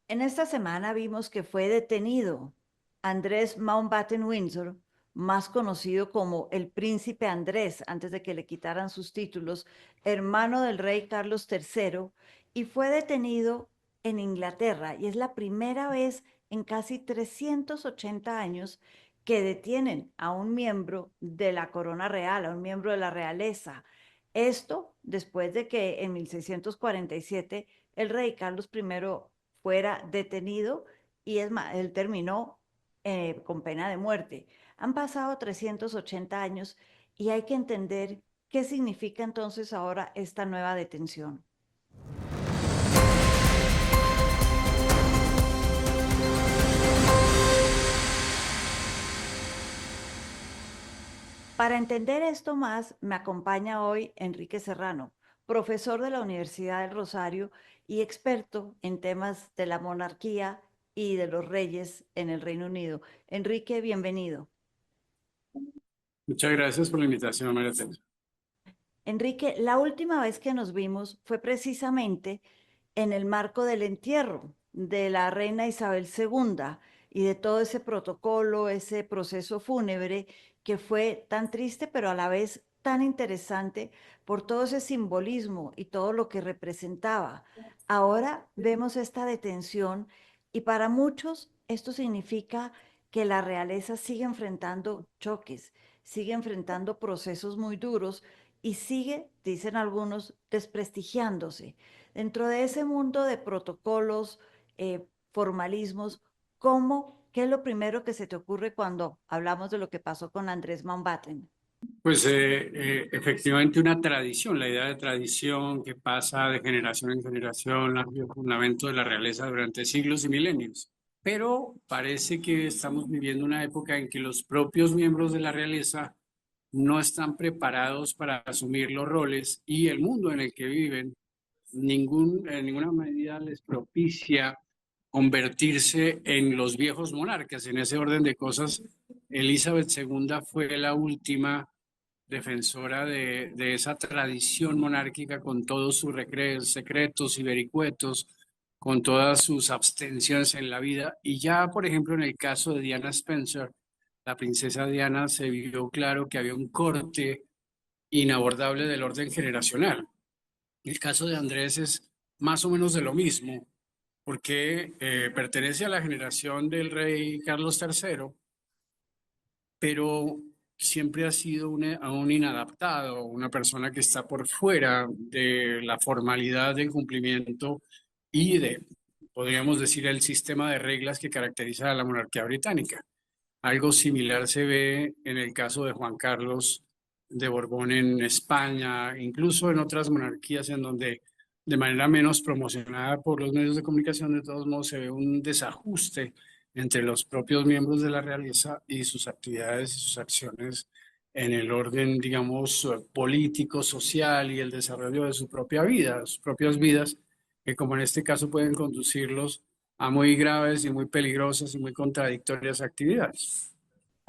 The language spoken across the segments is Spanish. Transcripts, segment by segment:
En esta semana vimos que fue detenido Andrés Mountbatten Windsor, más conocido como el Príncipe Andrés, antes de que le quitaran sus títulos, hermano del rey Carlos III, y fue detenido en Inglaterra. Y es la primera vez en casi 380 años que detienen a un miembro de la corona real, a un miembro de la realeza. Esto después de que en 1647 el rey Carlos I fuera detenido y es más, él terminó con pena de muerte. Han pasado 380 años y hay que entender qué significa entonces ahora esta nueva detención. Para entender esto más, me acompaña hoy Enrique Serrano, profesor de la Universidad del Rosario y experto en temas de la monarquía y de los reyes en el Reino Unido. Enrique, bienvenido. Muchas gracias por la invitación, María Teresa. Enrique, la última vez que nos vimos fue precisamente en el marco del entierro de la reina Isabel II y de todo ese protocolo, ese proceso fúnebre que fue tan triste, pero a la vez tan interesante por todo ese simbolismo y todo lo que representaba. Ahora vemos esta detención y para muchos esto significa que la realeza sigue enfrentando choques, sigue enfrentando procesos muy duros y sigue, dicen algunos, desprestigiándose. Dentro de ese mundo de protocolos, formalismos, qué es lo primero que se te ocurre cuando hablamos de lo que pasó con Andrés Mountbatten? Pues efectivamente una tradición, la idea de tradición que pasa de generación en generación, el fundamento de la realeza durante siglos y milenios. Pero parece que estamos viviendo una época en que los propios miembros de la realeza no están preparados para asumir los roles y el mundo en el que viven en ninguna medida les propicia convertirse en los viejos monarcas. En ese orden de cosas, Elizabeth II fue la última defensora de esa tradición monárquica con todos sus secretos y vericuetos, con todas sus abstenciones en la vida. Y ya, por ejemplo, en el caso de Diana Spencer, la princesa Diana, se vio claro que había un corte inabordable del orden generacional. El caso de Andrés es más o menos de lo mismo, porque pertenece a la generación del rey Carlos III, pero siempre ha sido un inadaptado, una persona que está por fuera de la formalidad del cumplimiento y de, podríamos decir, el sistema de reglas que caracteriza a la monarquía británica. Algo similar se ve en el caso de Juan Carlos de Borbón en España, incluso en otras monarquías en donde de manera menos promocionada por los medios de comunicación, de todos modos se ve un desajuste entre los propios miembros de la realeza y sus actividades y sus acciones en el orden, digamos, político, social y el desarrollo de su propia vida, sus propias vidas, que como en este caso pueden conducirlos a muy graves y muy peligrosas y muy contradictorias actividades.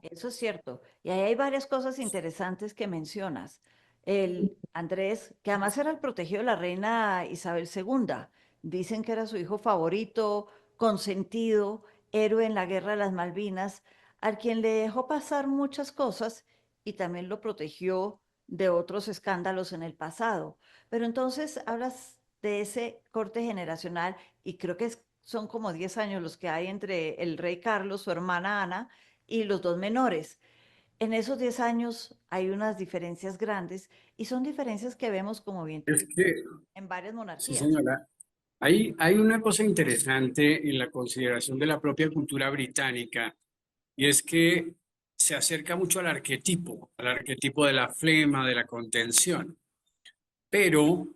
Eso es cierto. Y ahí hay varias cosas interesantes que mencionas. El Andrés, que además era el protegido de la reina Isabel II, dicen que era su hijo favorito, consentido, héroe en la guerra de las Malvinas, al quien le dejó pasar muchas cosas y también lo protegió de otros escándalos en el pasado. Pero entonces hablas de ese corte generacional y creo que son como 10 años los que hay entre el rey Carlos, su hermana Ana, y los dos menores. En esos 10 años hay unas diferencias grandes y son diferencias que vemos, como bien tú Es dices, que, en varias sí, monarquías. señora, hay una cosa interesante en la consideración de la propia cultura británica, y es que se acerca mucho al arquetipo de la flema, de la contención, pero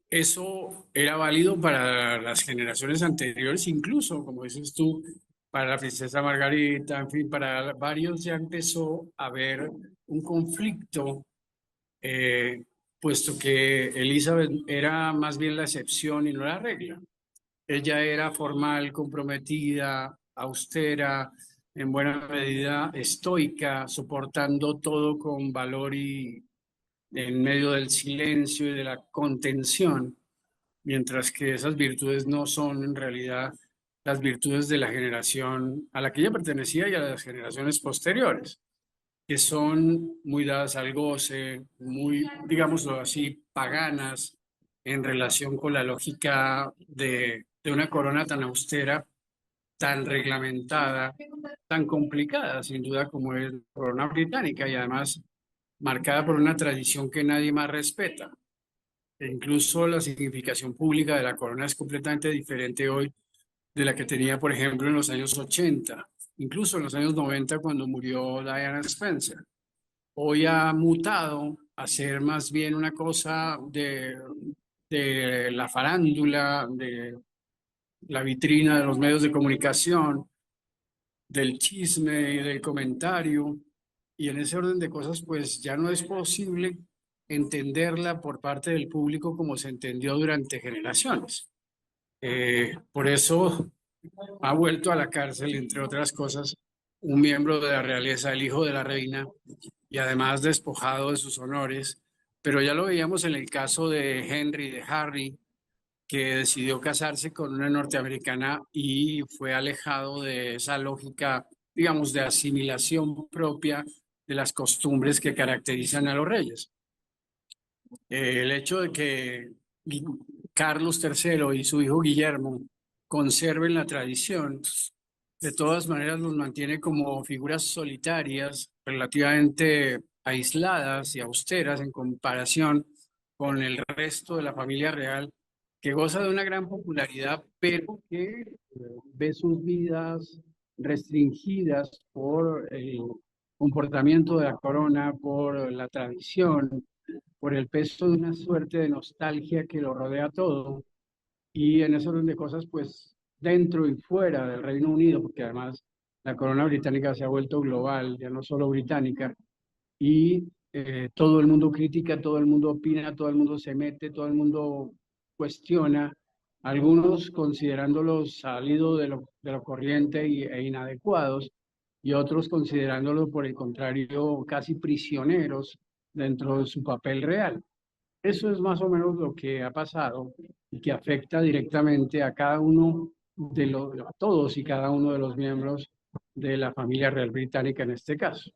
eso era válido para las generaciones anteriores, incluso, como dices tú, para la princesa Margarita, en fin, para varios ya empezó a haber un conflicto, eh, puesto que Elizabeth era más bien la excepción y no la regla. Ella era formal, comprometida, austera, en buena medida estoica, soportando todo con valor y en medio del silencio y de la contención, mientras que esas virtudes no son en realidad las virtudes de la generación a la que ella pertenecía y a las generaciones posteriores, que son muy dadas al goce, muy, digámoslo así, paganas en relación con la lógica de una corona tan austera, tan reglamentada, tan complicada, sin duda, como es la corona británica y además marcada por una tradición que nadie más respeta. E incluso la significación pública de la corona es completamente diferente hoy de la que tenía, por ejemplo, en los años 80, incluso en los años 90 cuando murió Diana Spencer. Hoy ha mutado a ser más bien una cosa de la farándula, de la vitrina de los medios de comunicación, del chisme y del comentario. Y en ese orden de cosas, pues ya no es posible entenderla por parte del público como se entendió durante generaciones. Por eso ha vuelto a la cárcel, entre otras cosas, un miembro de la realeza, el hijo de la reina, y además despojado de sus honores. Pero ya lo veíamos en el caso de Henry, de Harry, que decidió casarse con una norteamericana y fue alejado de esa lógica, digamos, de asimilación propia de las costumbres que caracterizan a los reyes. El hecho de que Carlos III y su hijo Guillermo conserven la tradición, de todas maneras los mantiene como figuras solitarias, relativamente aisladas y austeras en comparación con el resto de la familia real, que goza de una gran popularidad, pero que ve sus vidas restringidas por el comportamiento de la corona, por la tradición, por el peso de una suerte de nostalgia que lo rodea todo. Y en ese orden de cosas, pues dentro y fuera del Reino Unido, porque además la corona británica se ha vuelto global, ya no solo británica, y todo el mundo critica, todo el mundo opina, todo el mundo se mete, todo el mundo cuestiona, algunos considerándolos salidos de lo corriente e inadecuados, y otros considerándolos, por el contrario, casi prisioneros dentro de su papel real. Eso es más o menos lo que ha pasado y que afecta directamente a cada uno a todos y cada uno de los miembros de la familia real británica en este caso.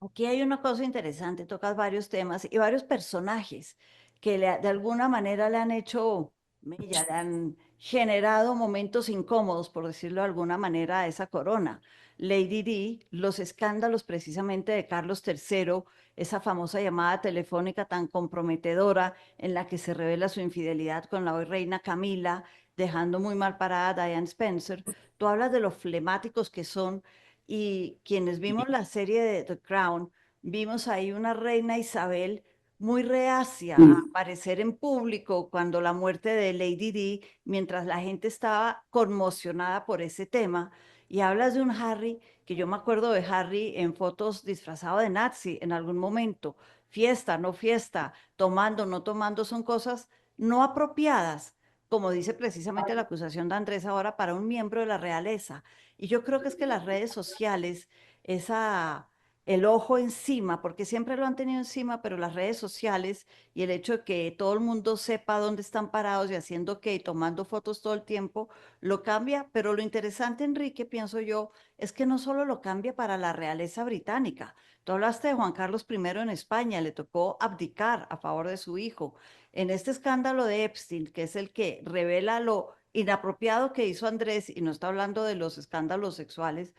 Aquí hay una cosa interesante, tocas varios temas y varios personajes que de alguna manera le han hecho mella, le han generado momentos incómodos, por decirlo de alguna manera, a esa corona. Lady Di, los escándalos precisamente de Carlos III, esa famosa llamada telefónica tan comprometedora en la que se revela su infidelidad con la hoy reina Camila, dejando muy mal parada a Diane Spencer. Tú hablas de los flemáticos que son y quienes vimos la serie de The Crown, vimos ahí una reina Isabel muy reacia a aparecer en público cuando la muerte de Lady Di, mientras la gente estaba conmocionada por ese tema. Y hablas de un Harry, que yo me acuerdo de Harry en fotos disfrazado de nazi en algún momento. Fiesta, no fiesta, tomando, no tomando, son cosas no apropiadas, como dice precisamente la acusación de Andrés ahora para un miembro de la realeza. Y yo creo que es que las redes sociales, esa, el ojo encima, porque siempre lo han tenido encima, pero las redes sociales y el hecho de que todo el mundo sepa dónde están parados y haciendo qué y tomando fotos todo el tiempo, lo cambia. Pero lo interesante, Enrique, pienso yo, es que no solo lo cambia para la realeza británica. Tú hablaste de Juan Carlos I en España, le tocó abdicar a favor de su hijo. En este escándalo de Epstein, que es el que revela lo inapropiado que hizo Andrés, y no está hablando de los escándalos sexuales,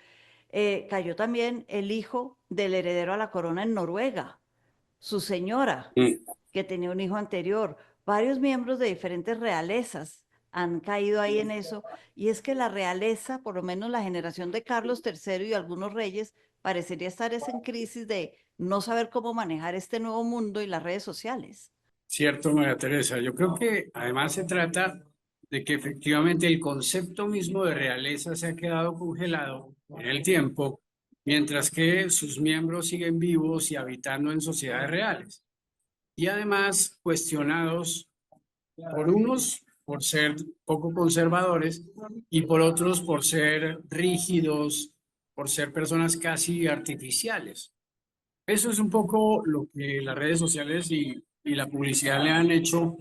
cayó también el hijo del heredero a la corona en Noruega, su señora, que tenía un hijo anterior. Varios miembros de diferentes realezas han caído ahí en eso, y es que la realeza, por lo menos la generación de Carlos III y algunos reyes, parecería estar es en crisis de no saber cómo manejar este nuevo mundo y las redes sociales. Cierto, María Teresa. Yo creo que además se trata de que efectivamente el concepto mismo de realeza se ha quedado congelado en el tiempo, mientras que sus miembros siguen vivos y habitando en sociedades reales. Y además cuestionados por unos por ser poco conservadores y por otros por ser rígidos, por ser personas casi artificiales. Eso es un poco lo que las redes sociales y la publicidad le han hecho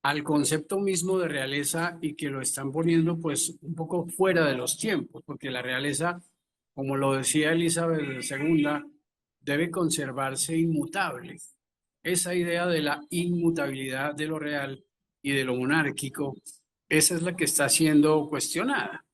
al concepto mismo de realeza y que lo están poniendo pues un poco fuera de los tiempos, porque la realeza, como lo decía Elizabeth II, debe conservarse inmutable. Esa idea de la inmutabilidad de lo real y de lo monárquico, esa es la que está siendo cuestionada.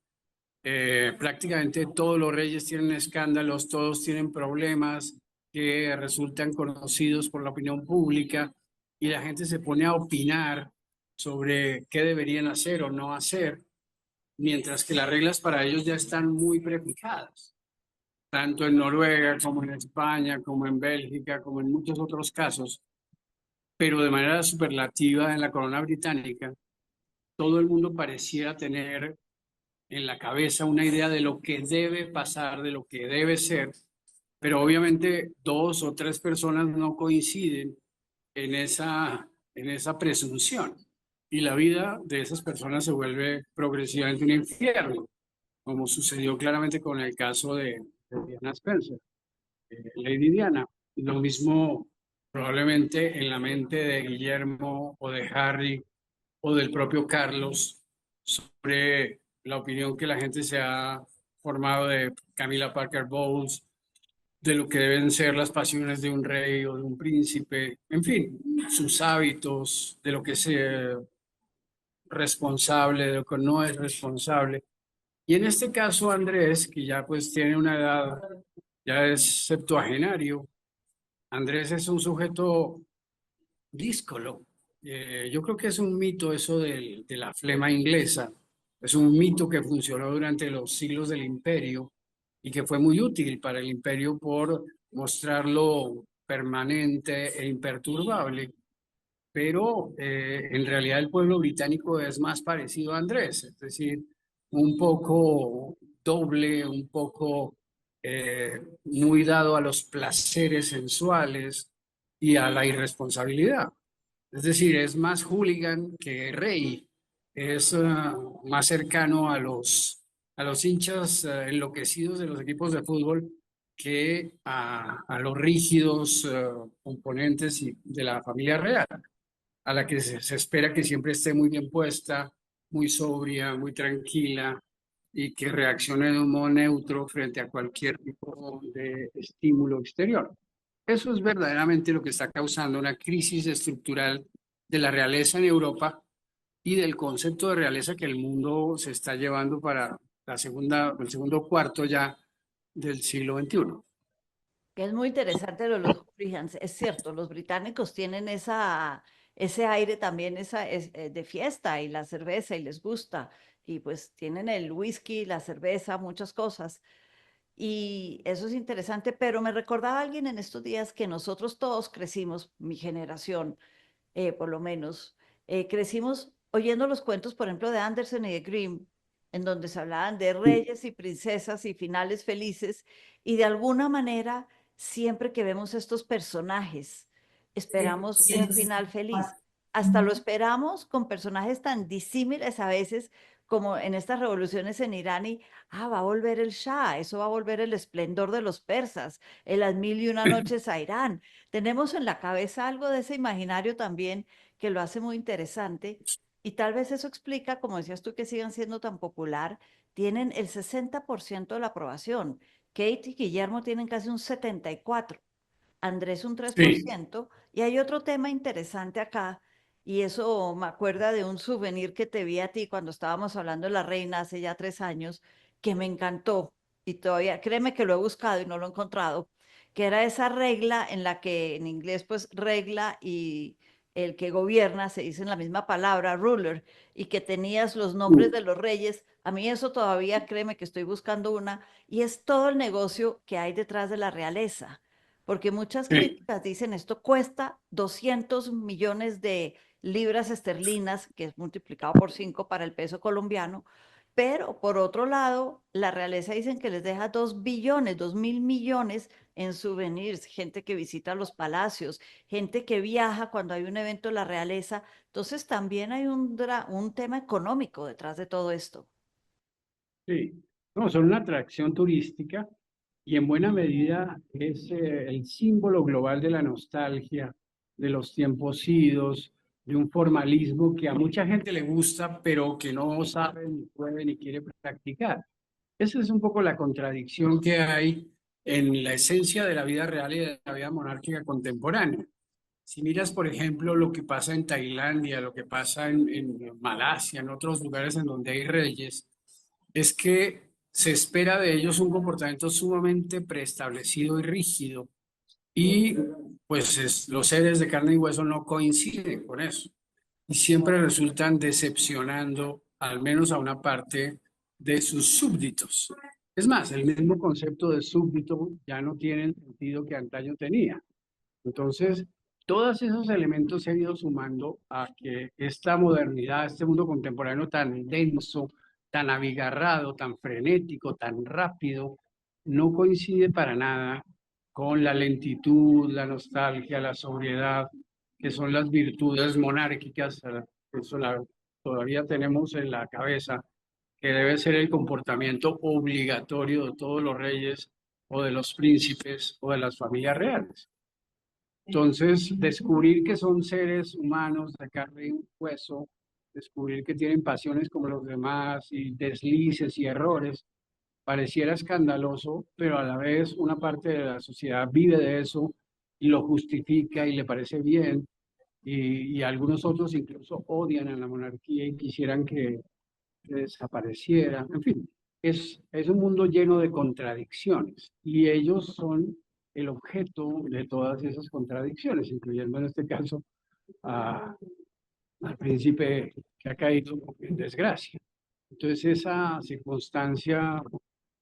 Prácticamente todos los reyes tienen escándalos, todos tienen problemas que resultan conocidos por la opinión pública y la gente se pone a opinar sobre qué deberían hacer o no hacer, mientras que las reglas para ellos ya están muy prefijadas, tanto en Noruega como en España, como en Bélgica, como en muchos otros casos, pero de manera superlativa en la corona británica, todo el mundo pareciera tener en la cabeza una idea de lo que debe pasar, de lo que debe ser, pero obviamente dos o tres personas no coinciden en esa presunción. Y la vida de esas personas se vuelve progresivamente un infierno, como sucedió claramente con el caso de Diana Spencer, Lady Diana. Y lo mismo probablemente en la mente de Guillermo o de Harry o del propio Carlos sobre la opinión que la gente se ha formado de Camila Parker Bowles, de lo que deben ser las pasiones de un rey o de un príncipe, en fin, sus hábitos, de lo que es responsable, de lo que no es responsable. Y en este caso, Andrés, que ya pues tiene una edad, ya es septuagenario, Andrés es un sujeto díscolo. Yo creo que es un mito eso de la flema inglesa. Es un mito que funcionó durante los siglos del imperio y que fue muy útil para el imperio por mostrarlo permanente e imperturbable. Pero en realidad el pueblo británico es más parecido a Andrés, es decir, un poco doble, un poco muy dado a los placeres sensuales y a la irresponsabilidad. Es decir, es más hooligan que rey, es más cercano a los hinchas enloquecidos de los equipos de fútbol que a los rígidos componentes de la familia real, a la que se espera que siempre esté muy bien puesta, muy sobria, muy tranquila y que reaccione de un modo neutro frente a cualquier tipo de estímulo exterior. Eso es verdaderamente lo que está causando una crisis estructural de la realeza en Europa y del concepto de realeza que el mundo se está llevando para el segundo cuarto ya del siglo XXI. Que es muy interesante lo de los hooligans. Es cierto, los británicos tienen ese aire también de fiesta y la cerveza y les gusta. Y pues tienen el whisky, la cerveza, muchas cosas. Y eso es interesante, pero me recordaba alguien en estos días que nosotros todos crecimos, mi generación, por lo menos, crecimos oyendo los cuentos, por ejemplo, de Andersen y de Grimm, en donde se hablaban de reyes y princesas y finales felices, y de alguna manera, siempre que vemos estos personajes, esperamos un final feliz. Hasta lo esperamos con personajes tan disímiles a veces como en estas revoluciones en Irán y, va a volver el Shah, eso va a volver el esplendor de los persas, en las mil y una noches a Irán. Tenemos en la cabeza algo de ese imaginario también que lo hace muy interesante y tal vez eso explica, como decías tú, que sigan siendo tan popular. Tienen el 60% de la aprobación. Kate y Guillermo tienen casi un 74%. Andrés un tres por Sí, ciento Y hay otro tema interesante acá, y eso me acuerda de un souvenir que te vi a ti cuando estábamos hablando de la reina hace ya 3 años, que me encantó, y todavía, créeme que lo he buscado y no lo he encontrado, que era esa regla en la que en inglés pues regla y el que gobierna se dice en la misma palabra, ruler, y que tenías los nombres de los reyes. A mí eso todavía, créeme que estoy buscando una, y es todo el negocio que hay detrás de la realeza porque muchas sí. críticas dicen esto cuesta 200 millones de libras esterlinas, que es multiplicado por 5 para el peso colombiano, pero por otro lado, la realeza dicen que les deja 2 billones, 2.000 millones en souvenirs, gente que visita los palacios, gente que viaja cuando hay un evento de la realeza. Entonces también hay un tema económico detrás de todo esto. Sí, no, son una atracción turística y en buena medida es el símbolo global de la nostalgia, de los tiempos idos, de un formalismo que a mucha gente le gusta, pero que no sabe, ni puede, ni quiere practicar. Esa es un poco la contradicción que hay en la esencia de la vida real y de la vida monárquica contemporánea. Si miras, por ejemplo, lo que pasa en Tailandia, lo que pasa en Malasia, en otros lugares en donde hay reyes, es que se espera de ellos un comportamiento sumamente preestablecido y rígido. Y pues los seres de carne y hueso no coinciden con eso. Y siempre resultan decepcionando, al menos a una parte de sus súbditos. Es más, el mismo concepto de súbdito ya no tiene el sentido que antaño tenía. Entonces, todos esos elementos se han ido sumando a que esta modernidad, este mundo contemporáneo tan denso, tan abigarrado, tan frenético, tan rápido, no coincide para nada con la lentitud, la nostalgia, la sobriedad, que son las virtudes monárquicas, eso todavía tenemos en la cabeza, que debe ser el comportamiento obligatorio de todos los reyes o de los príncipes o de las familias reales. Entonces, descubrir que son seres humanos de carne y hueso, descubrir que tienen pasiones como los demás y deslices y errores, pareciera escandaloso, pero a la vez una parte de la sociedad vive de eso y lo justifica y le parece bien, y algunos otros incluso odian a la monarquía y quisieran que desapareciera. En fin, es un mundo lleno de contradicciones y ellos son el objeto de todas esas contradicciones, incluyendo en este caso a, al príncipe que ha caído en desgracia. Entonces, esa circunstancia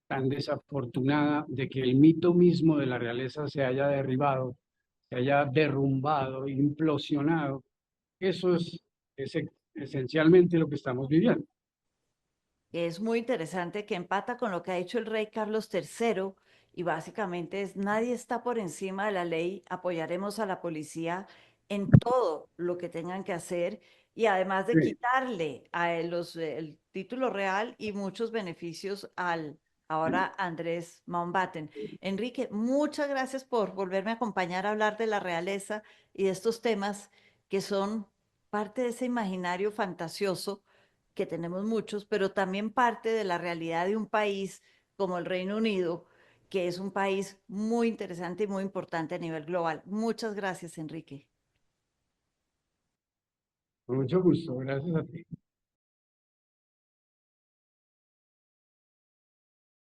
tan desafortunada de que el mito mismo de la realeza se haya derribado, se haya derrumbado, implosionado, eso es esencialmente lo que estamos viviendo. Es muy interesante que empata con lo que ha dicho el rey Carlos III y básicamente es nadie está por encima de la ley, apoyaremos a la policía en todo lo que tengan que hacer y además de Sí. quitarle a el título real y muchos beneficios al ahora Andrés Mountbatten. Enrique, muchas gracias por volverme a acompañar a hablar de la realeza y de estos temas que son parte de ese imaginario fantasioso que tenemos muchos, pero también parte de la realidad de un país como el Reino Unido, que es un país muy interesante y muy importante a nivel global. Muchas gracias, Enrique. Con mucho gusto, gracias a ti.